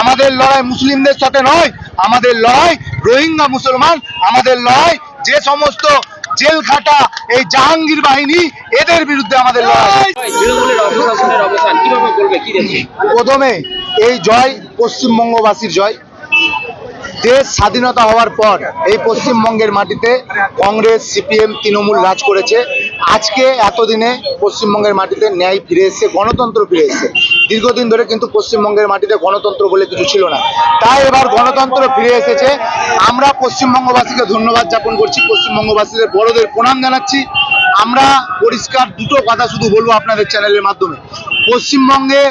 আমাদের লড়াই মুসলিমদের সাথে নয়, আমাদের লড়াই রোহিঙ্গা মুসলমান, আমাদের লড়াই যে সমস্ত জেল খাটা এই জাহাঙ্গীর বাহিনী, এদের বিরুদ্ধে আমাদের লড়াই। তৃণমূলের অপশাসনের অবসান কিভাবে বলবে, কি দেখছে? প্রথমে এই জয় পশ্চিমবঙ্গবাসীর জয়। দেশ স্বাধীনতা হওয়ার পর এই পশ্চিমবঙ্গের মাটিতে কংগ্রেস, সিপিএম, তৃণমূল রাজ করেছে। আজকে এতদিনে পশ্চিমবঙ্গের মাটিতে ন্যায় ফিরে এসেছে, গণতন্ত্র ফিরে এসেছে। দীর্ঘদিন ধরে কিন্তু পশ্চিমবঙ্গের মাটিতে গণতন্ত্র বলে কিছু ছিল না, তাই এবার গণতন্ত্র ফিরে এসেছে। আমরা পশ্চিমবঙ্গবাসীকে ধন্যবাদ জ্ঞাপন করছি, পশ্চিমবঙ্গবাসীদের বড়দের প্রণাম জানাচ্ছি। আমরা পরিষ্কার দুটো কথা শুধু বলবো আপনাদের চ্যানেলের মাধ্যমে। পশ্চিমবঙ্গে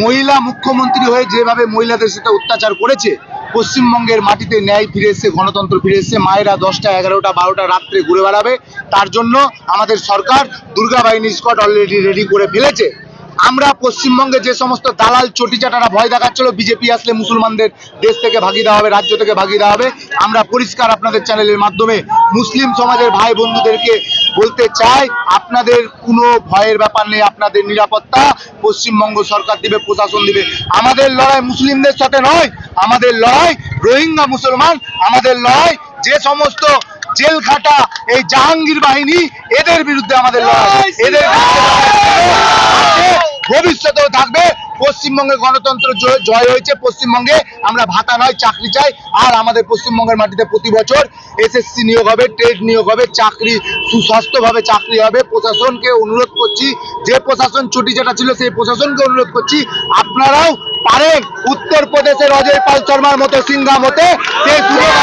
মহিলা মুখ্যমন্ত্রী হয়ে যেভাবে মহিলাদের সাথে অত্যাচার করেছে, পশ্চিমবঙ্গের মাটিতে ন্যায় ফিরে এসেছে, গণতন্ত্র ফিরে এসেছে। মায়েরা 10টা, 11টা, 12টা রাত্রে ঘুরে বেড়াবে, তার জন্য আমাদের সরকার দুর্গা বাহিনী স্কোয়াড অলরেডি রেডি করে ফেলেছে। আমরা পশ্চিমবঙ্গে যে সমস্ত দালাল চটিচাটারা ভয় দেখাচ্ছিল বিজেপি আসলে মুসলমানদের দেশ থেকে ভাগিয়ে দেওয়া হবে, রাজ্য থেকে ভাগিয়ে দেওয়া হবে, আমরা পরিষ্কার আপনাদের চ্যানেলের মাধ্যমে মুসলিম সমাজের ভাই বন্ধুদেরকে বলতে চাই, আপনাদের কোনো ভয়ের ব্যাপার নেই। আপনাদের নিরাপত্তা পশ্চিমবঙ্গ সরকার দিবে, প্রশাসন দিবে। আমাদের লড়াই মুসলিমদের সাথে নয়, আমাদের লড়াই রোহিঙ্গা মুসলমান, আমাদের লড়াই যে সমস্ত জেল খাটা এই জাহাঙ্গীর বাহিনী, এদের বিরুদ্ধে আমাদের লড়াই। এদের ভবিষ্যতেও থাকবে। পশ্চিমবঙ্গে গণতন্ত্র জয় হয়েছে, পশ্চিমবঙ্গে আমরা ভাতা নয় চাকরি চাই। আর আমাদের পশ্চিমবঙ্গের মাটিতে প্রতি বছর এসএসসি নিয়োগ হবে, টেট নিয়োগ হবে, চাকরি সুস্বাস্থ্যভাবে চাকরি হবে। প্রশাসনকে অনুরোধ করছি, যে প্রশাসন চটিচাটা ছিল সেই প্রশাসনকে অনুরোধ করছি, আপনারাও পারেন উত্তরপ্রদেশের অজয় পাল শর্মার মতো সিংহাম হতে। সেই সুযোগ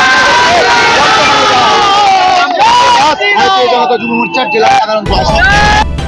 ভারতীয় জনতা যুব মোর্চার জেলা সাধারণ সম্পাদক।